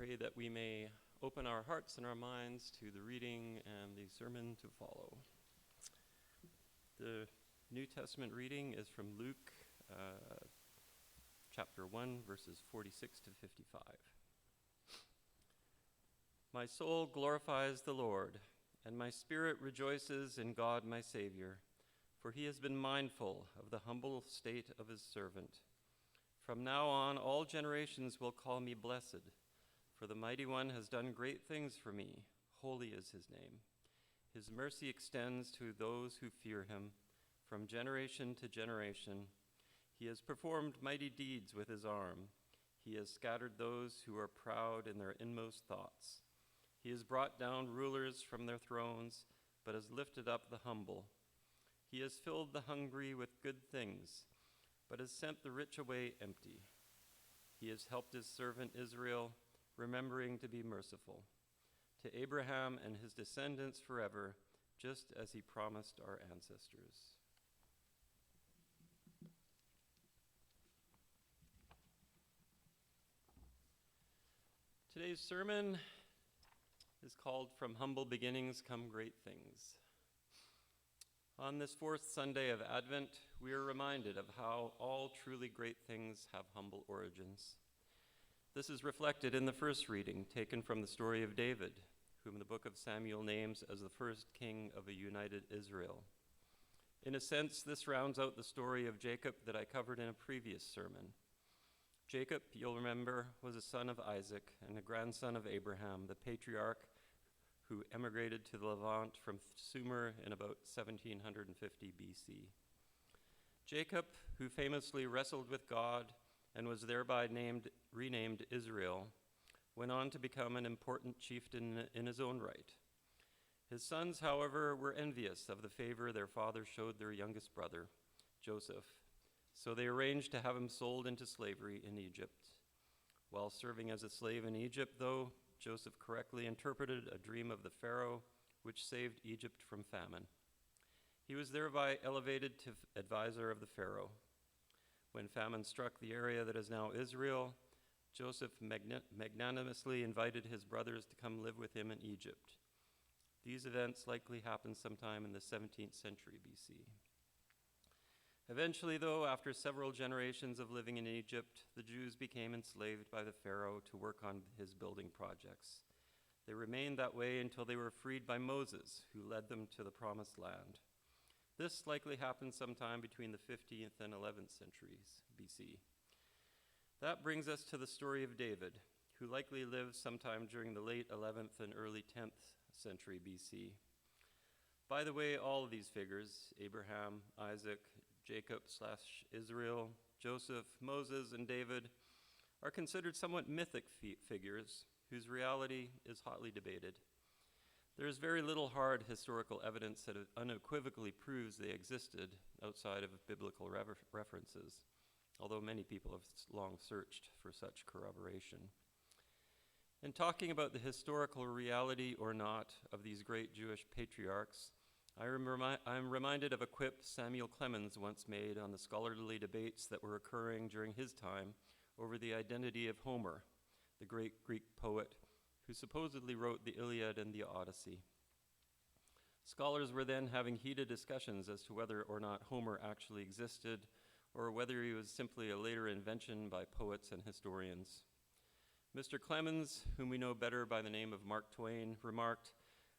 pray that we may open our hearts and our minds to the reading and the sermon to follow. The New Testament reading is from Luke chapter 1, verses 46 to 55. My soul glorifies the Lord, and my spirit rejoices in God my Savior, for he has been mindful of the humble state of his servant. From now on, all generations will call me blessed, for the Mighty One has done great things for me. Holy is his name. His mercy extends to those who fear him from generation to generation. He has performed mighty deeds with his arm. He has scattered those who are proud in their inmost thoughts. He has brought down rulers from their thrones, but has lifted up the humble. He has filled the hungry with good things, but has sent the rich away empty. He has helped his servant Israel, remembering to be merciful to Abraham and his descendants forever, just as he promised our ancestors. Today's sermon is called From Humble Beginnings Come Great Things. On this fourth Sunday of Advent, we are reminded of how all truly great things have humble origins. This is reflected in the first reading, taken from the story of David, whom the book of Samuel names as the first king of a united Israel. In a sense, this rounds out the story of Jacob that I covered in a previous sermon. Jacob, you'll remember, was a son of Isaac and a grandson of Abraham, the patriarch who emigrated to the Levant from Sumer in about 1750 BC. Jacob, who famously wrestled with God and was thereby renamed Israel, went on to become an important chieftain in his own right. His sons, however, were envious of the favor their father showed their youngest brother, Joseph, so they arranged to have him sold into slavery in Egypt. While serving as a slave in Egypt, though, Joseph correctly interpreted a dream of the Pharaoh, which saved Egypt from famine. He was thereby elevated to advisor of the Pharaoh. When famine struck the area that is now Israel, Joseph magnanimously invited his brothers to come live with him in Egypt. These events likely happened sometime in the 17th century BC. Eventually, though, after several generations of living in Egypt, the Jews became enslaved by the Pharaoh to work on his building projects. They remained that way until they were freed by Moses, who led them to the Promised Land. This likely happened sometime between the 15th and 11th centuries BC. That brings us to the story of David, who likely lived sometime during the late 11th and early 10th century BC. By the way, all of these figures, Abraham, Isaac, Jacob/Israel, Joseph, Moses, and David, are considered somewhat mythic figures whose reality is hotly debated. There is very little hard historical evidence that unequivocally proves they existed outside of biblical references, although many people have long searched for such corroboration. In talking about the historical reality or not of these great Jewish patriarchs, I'm reminded of a quip Samuel Clemens once made on the scholarly debates that were occurring during his time over the identity of Homer, the great Greek poet who supposedly wrote the Iliad and the Odyssey. Scholars were then having heated discussions as to whether or not Homer actually existed, or whether he was simply a later invention by poets and historians. Mr. Clemens, whom we know better by the name of Mark Twain, remarked,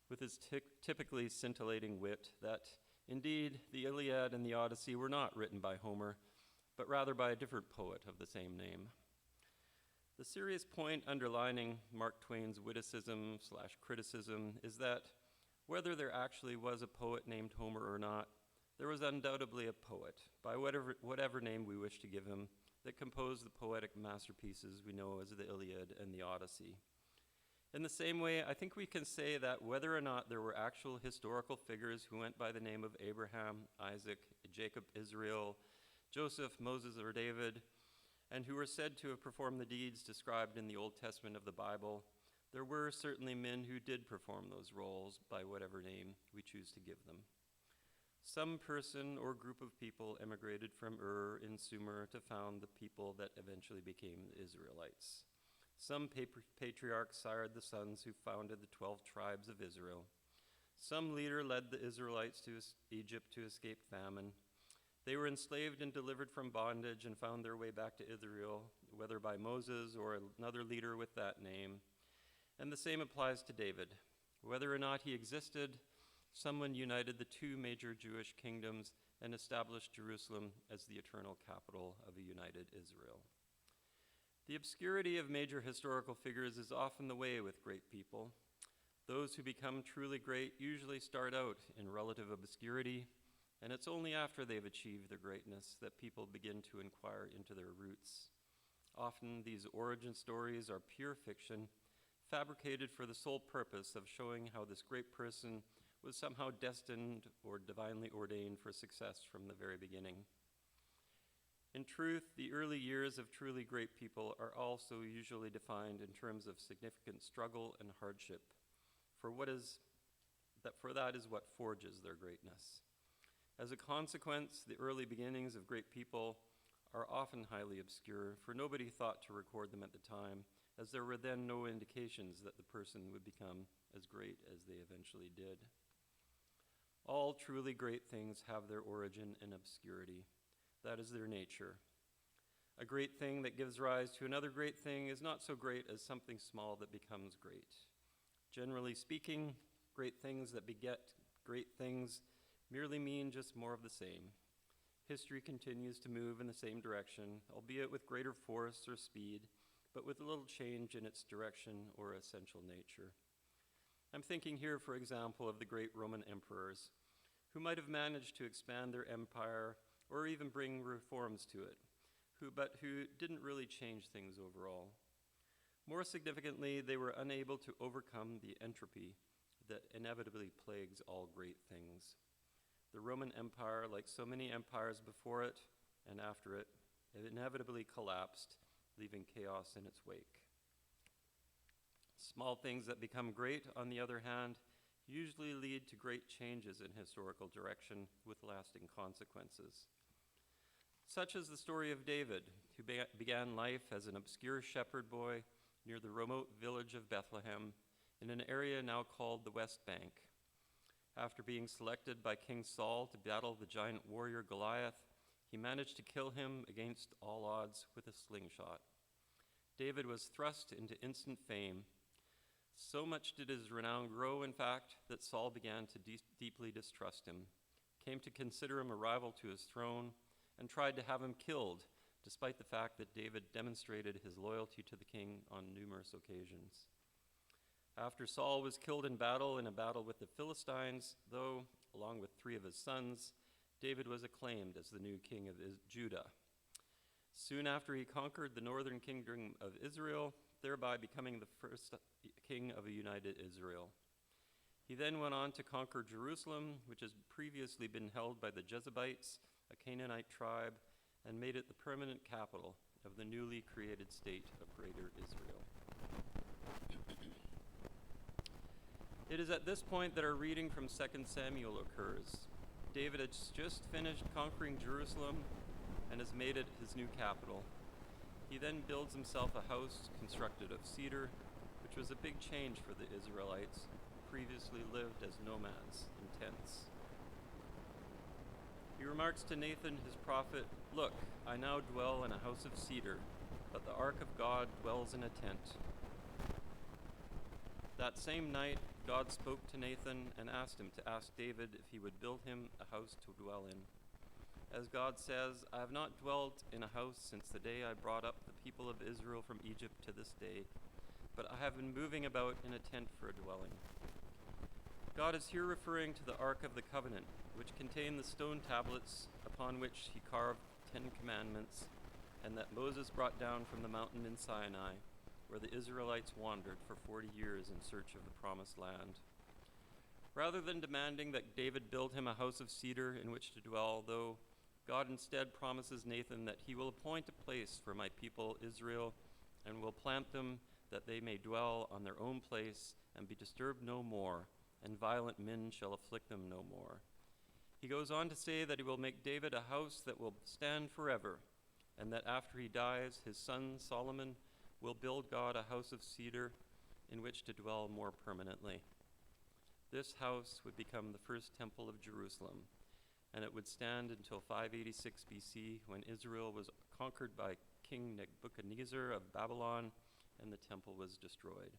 with his typically scintillating wit, that indeed the Iliad and the Odyssey were not written by Homer, but rather by a different poet of the same name. The serious point underlining Mark Twain's witticism/criticism is that whether there actually was a poet named Homer or not, there was undoubtedly a poet, by whatever name we wish to give him, that composed the poetic masterpieces we know as the Iliad and the Odyssey. In the same way, I think we can say that whether or not there were actual historical figures who went by the name of Abraham, Isaac, Jacob, Israel, Joseph, Moses, or David, and who were said to have performed the deeds described in the Old Testament of the Bible, there were certainly men who did perform those roles by whatever name we choose to give them. Some person or group of people emigrated from Ur in Sumer to found the people that eventually became the Israelites. Some patriarchs sired the sons who founded the 12 tribes of Israel. Some leader led the Israelites to Egypt to escape famine. They were enslaved and delivered from bondage and found their way back to Israel, whether by Moses or another leader with that name. And the same applies to David. Whether or not he existed, someone united the two major Jewish kingdoms and established Jerusalem as the eternal capital of a united Israel. The obscurity of major historical figures is often the way with great people. Those who become truly great usually start out in relative obscurity, and it's only after they've achieved their greatness that people begin to inquire into their roots. Often these origin stories are pure fiction, fabricated for the sole purpose of showing how this great person was somehow destined or divinely ordained for success from the very beginning. In truth, the early years of truly great people are also usually defined in terms of significant struggle and hardship, for that is what forges their greatness. As a consequence, the early beginnings of great people are often highly obscure, for nobody thought to record them at the time, as there were then no indications that the person would become as great as they eventually did. All truly great things have their origin in obscurity. That is their nature. A great thing that gives rise to another great thing is not so great as something small that becomes great. Generally speaking, great things that beget great things merely mean just more of the same. History continues to move in the same direction, albeit with greater force or speed, but with little change in its direction or essential nature. I'm thinking here, for example, of the great Roman emperors, who might have managed to expand their empire or even bring reforms to it, but who didn't really change things overall. More significantly, they were unable to overcome the entropy that inevitably plagues all great things. The Roman Empire, like so many empires before it and after it, inevitably collapsed, leaving chaos in its wake. Small things that become great, on the other hand, usually lead to great changes in historical direction with lasting consequences. Such is the story of David, who began life as an obscure shepherd boy near the remote village of Bethlehem in an area now called the West Bank. After being selected by King Saul to battle the giant warrior Goliath, he managed to kill him against all odds with a slingshot. David was thrust into instant fame. So much did his renown grow, in fact, that Saul began to deeply distrust him, came to consider him a rival to his throne, and tried to have him killed, despite the fact that David demonstrated his loyalty to the king on numerous occasions. After Saul was killed in a battle with the Philistines, though, along with 3 of his sons, David was acclaimed as the new king of Judah. Soon after, he conquered the northern kingdom of Israel, thereby becoming the first king of a united Israel. He then went on to conquer Jerusalem, which had previously been held by the Jebusites, a Canaanite tribe, and made it the permanent capital of the newly created state of Greater Israel. It is at this point that our reading from 2 Samuel occurs. David has just finished conquering Jerusalem and has made it his new capital. He then builds himself a house constructed of cedar, which was a big change for the Israelites, who previously lived as nomads in tents. He remarks to Nathan, his prophet, "Look, I now dwell in a house of cedar, but the ark of God dwells in a tent." That same night, God spoke to Nathan and asked him to ask David if he would build him a house to dwell in. As God says, "I have not dwelt in a house since the day I brought up the people of Israel from Egypt to this day, but I have been moving about in a tent for a dwelling." God is here referring to the Ark of the Covenant, which contained the stone tablets upon which he carved the 10 Commandments, and that Moses brought down from the mountain in Sinai, where the Israelites wandered for 40 years in search of the promised land. Rather than demanding that David build him a house of cedar in which to dwell, though, God instead promises Nathan that he will appoint a place for my people Israel and will plant them that they may dwell on their own place and be disturbed no more, and violent men shall afflict them no more. He goes on to say that he will make David a house that will stand forever, and that after he dies, his son Solomon will build God a house of cedar in which to dwell more permanently. This house would become the first temple of Jerusalem, and it would stand until 586 BC, when Israel was conquered by King Nebuchadnezzar of Babylon, and the temple was destroyed.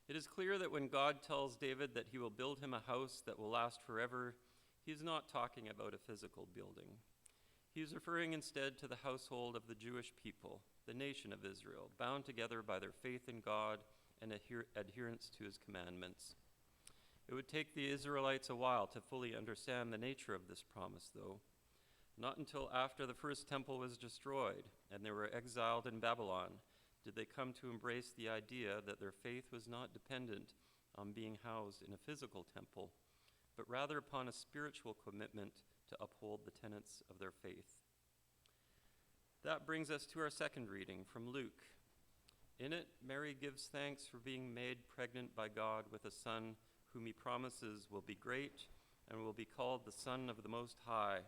It is clear that when God tells David that he will build him a house that will last forever, he is not talking about a physical building. He is referring instead to the household of the Jewish people, the nation of Israel, bound together by their faith in God and adherence to his commandments. It would take the Israelites a while to fully understand the nature of this promise, though. Not until after the first temple was destroyed and they were exiled in Babylon did they come to embrace the idea that their faith was not dependent on being housed in a physical temple, but rather upon a spiritual commitment to uphold the tenets of their faith. That brings us to our second reading from Luke. In it, Mary gives thanks for being made pregnant by God with a son whom he promises will be great and will be called the Son of the Most High,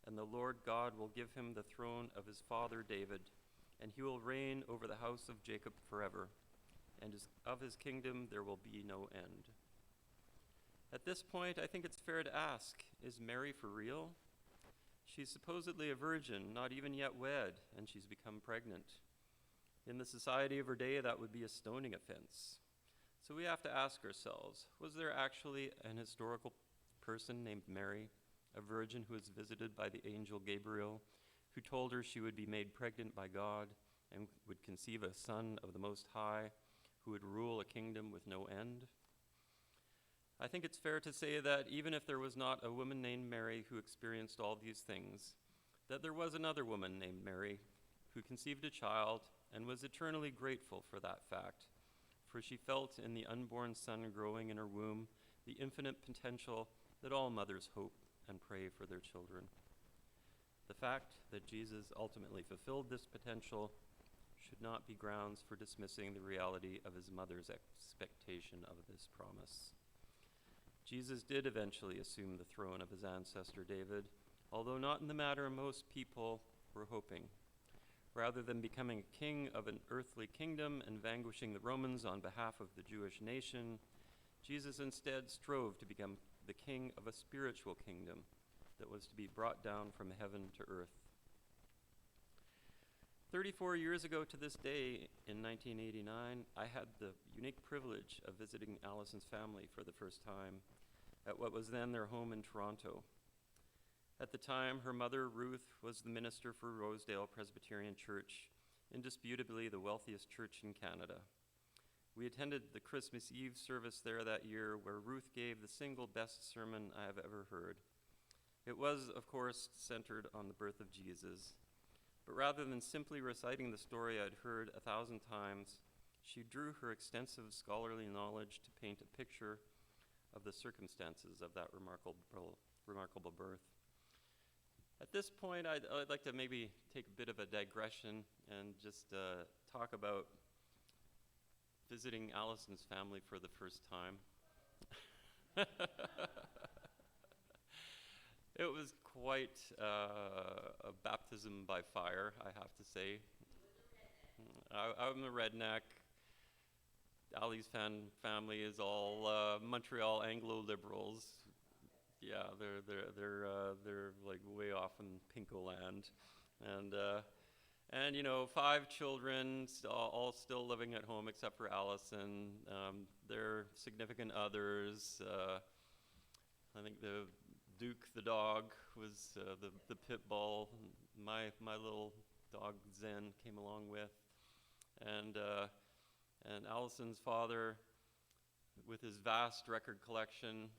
and the Lord God will give him the throne of his father David, and he will reign over the house of Jacob forever, and of his kingdom there will be no end. At this point, I think it's fair to ask, is Mary for real? She's supposedly a virgin, not even yet wed, and she's become pregnant. In the society of her day, that would be a stoning offense. So we have to ask ourselves, was there actually an historical person named Mary, a virgin who was visited by the angel Gabriel, who told her she would be made pregnant by God and would conceive a son of the Most High, who would rule a kingdom with no end? I think it's fair to say that even if there was not a woman named Mary who experienced all these things, that there was another woman named Mary who conceived a child and was eternally grateful for that fact, for she felt in the unborn son growing in her womb the infinite potential that all mothers hope and pray for their children. The fact that Jesus ultimately fulfilled this potential should not be grounds for dismissing the reality of his mother's expectation of this promise. Jesus did eventually assume the throne of his ancestor David, although not in the manner most people were hoping. Rather than becoming a king of an earthly kingdom and vanquishing the Romans on behalf of the Jewish nation, Jesus instead strove to become the king of a spiritual kingdom that was to be brought down from heaven to earth. 34 years ago to this day, in 1989, I had the unique privilege of visiting Allison's family for the first time at what was then their home in Toronto. At the time, her mother, Ruth, was the minister for Rosedale Presbyterian Church, indisputably the wealthiest church in Canada. We attended the Christmas Eve service there that year, where Ruth gave the single best sermon I have ever heard. It was, of course, centered on the birth of Jesus. But rather than simply reciting the story I'd heard 1,000 times, she drew her extensive scholarly knowledge to paint a picture of the circumstances of that remarkable birth. At this point, I'd like to maybe take a bit of a digression and just talk about visiting Allison's family for the first time. It was quite a baptism by fire, I have to say. I'm a redneck. Ali's family is all Montreal Anglo liberals. Yeah, they're like way off in Pinko land, and you know, 5 children, all still living at home except for Allison. Their significant others. I think the Duke, the dog, was the pit bull. My little dog Zen came along with, and Allison's father, with his vast record collection,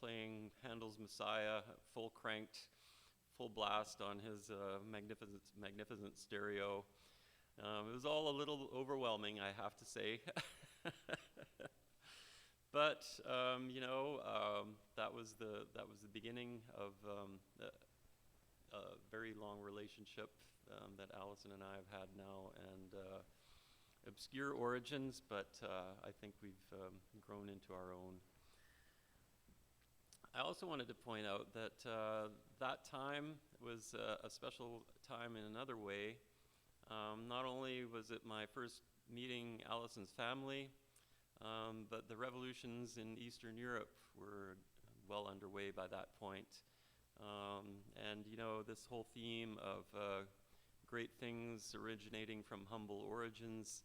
playing Handel's Messiah, full cranked, full blast on his magnificent stereo. It was all a little overwhelming, I have to say. But you know, that was the beginning of a very long relationship that Allison and I have had now, and obscure origins, but I think we've grown into our own. I also wanted to point out that that time was a special time in another way. Not only was it my first meeting Allison's family, but the revolutions in Eastern Europe were well underway by that point. And this whole theme of great things originating from humble origins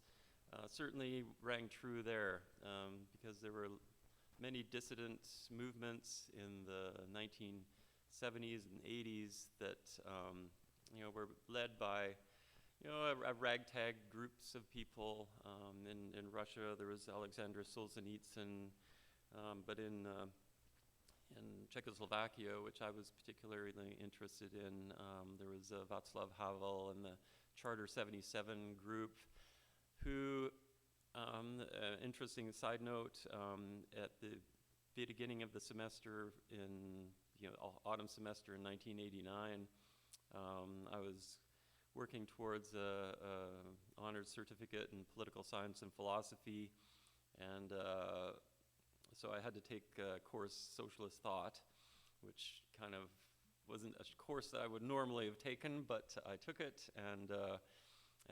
certainly rang true there, because there were many dissident movements in the 1970s and 80s that were led by a ragtag groups of people. In Russia, there was Alexander Solzhenitsyn, but in Czechoslovakia, which I was particularly interested in, there was Václav Havel and the Charter 77 group, who, interesting side note, at the beginning of the semester in, autumn semester in 1989, I was working towards a honored certificate in political science and philosophy, and so I had to take a course, Socialist Thought, which kind of wasn't a course that I would normally have taken, but I took it, and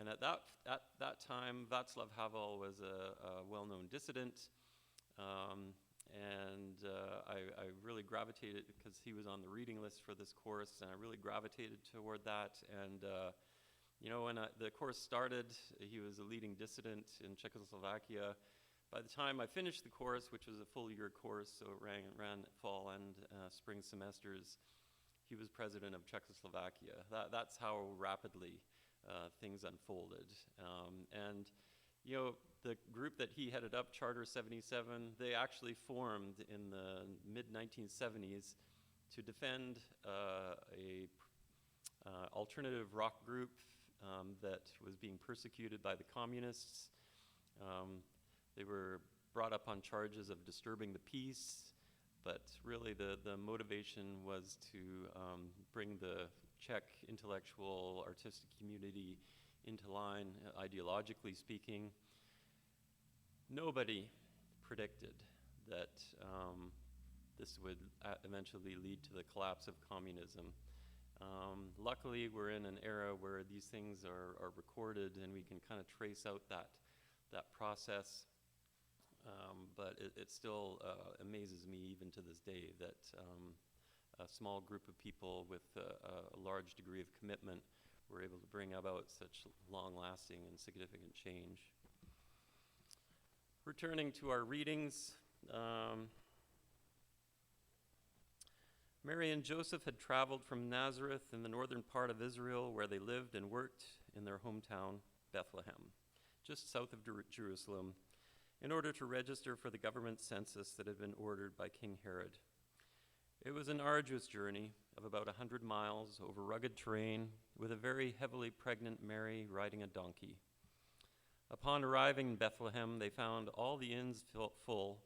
at that time, Václav Havel was a well-known dissident, and I really gravitated, because he was on the reading list for this course, and I really gravitated toward that. And when the course started, he was a leading dissident in Czechoslovakia. By the time I finished the course, which was a full-year course, so it ran fall and spring semesters, he was president of Czechoslovakia. That's how rapidly things unfolded. And the group that he headed up, Charter 77, they actually formed in the mid-1970s to defend a alternative rock group that was being persecuted by the communists. They were brought up on charges of disturbing the peace, but really the motivation was to bring the Czech intellectual, artistic community into line, ideologically speaking. Nobody predicted that this would eventually lead to the collapse of communism. Luckily, we're in an era where these things are recorded, and we can kind of trace out that process. But it still amazes me even to this day that a small group of people with a large degree of commitment were able to bring about such long-lasting and significant change. Returning to our readings, Mary and Joseph had traveled from Nazareth in the northern part of Israel, where they lived and worked in their hometown, Bethlehem, just south of Jerusalem, in order to register for the government census that had been ordered by King Herod. It was an arduous journey of about 100 miles over rugged terrain, with a very heavily pregnant Mary riding a donkey. Upon arriving in Bethlehem, they found all the inns full,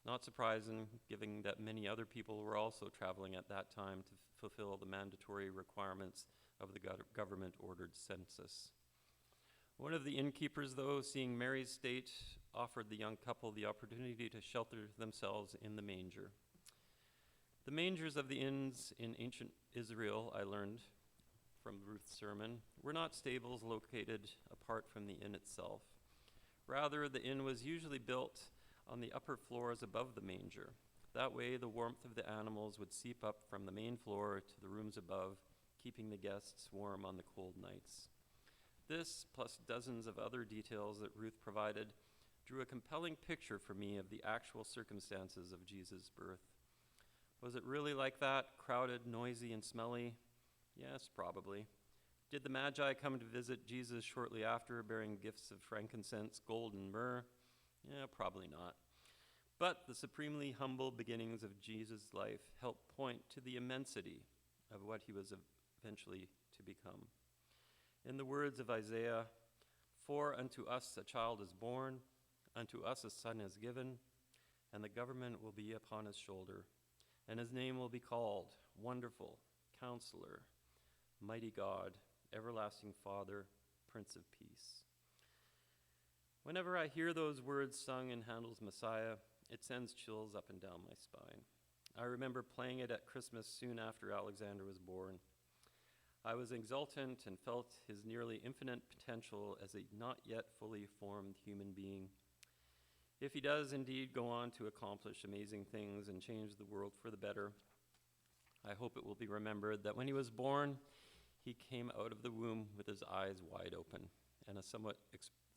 not surprising, given that many other people were also traveling at that time to fulfill the mandatory requirements of the government-ordered census. One of the innkeepers, though, seeing Mary's state, offered the young couple the opportunity to shelter themselves in the manger. The mangers of the inns in ancient Israel, I learned from Ruth's sermon, were not stables located apart from the inn itself. Rather, the inn was usually built on the upper floors above the manger. That way, the warmth of the animals would seep up from the main floor to the rooms above, keeping the guests warm on the cold nights. This, plus dozens of other details that Ruth provided, drew a compelling picture for me of the actual circumstances of Jesus' birth. Was it really like that, crowded, noisy, and smelly? Yes, probably. Did the Magi come to visit Jesus shortly after, bearing gifts of frankincense, gold, and myrrh? Yeah, probably not. But the supremely humble beginnings of Jesus' life help point to the immensity of what he was eventually to become. In the words of Isaiah, "For unto us a child is born, unto us a son is given, and the government will be upon his shoulder, and his name will be called Wonderful, Counselor, Mighty God, Everlasting Father, Prince of Peace." Whenever I hear those words sung in Handel's Messiah, it sends chills up and down my spine. I remember playing it at Christmas soon after Alexander was born. I was exultant and felt his nearly infinite potential as a not yet fully formed human being. If he does indeed go on to accomplish amazing things and change the world for the better, I hope it will be remembered that when he was born, he came out of the womb with his eyes wide open and a somewhat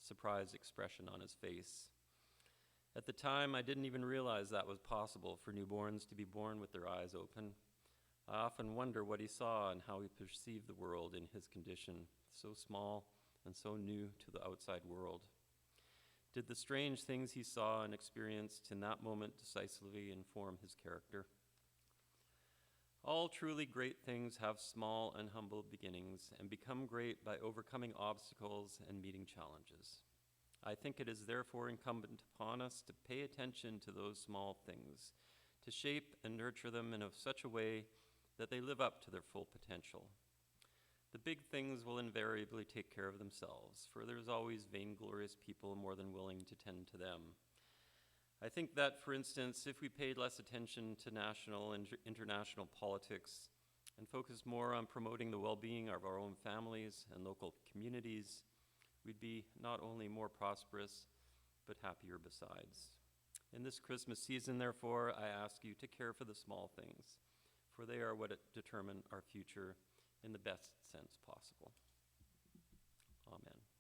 surprised expression on his face. At the time, I didn't even realize that was possible for newborns to be born with their eyes open. I often wonder what he saw and how he perceived the world in his condition, so small and so new to the outside world. Did the strange things he saw and experienced in that moment decisively inform his character? All truly great things have small and humble beginnings and become great by overcoming obstacles and meeting challenges. I think it is therefore incumbent upon us to pay attention to those small things, to shape and nurture them in such a way that they live up to their full potential. The big things will invariably take care of themselves, for there's always vainglorious people more than willing to tend to them. I think that, for instance, if we paid less attention to national and international politics and focused more on promoting the well-being of our own families and local communities, we'd be not only more prosperous, but happier besides. In this Christmas season, therefore, I ask you to care for the small things, for they are what determine our future in the best sense possible. Amen.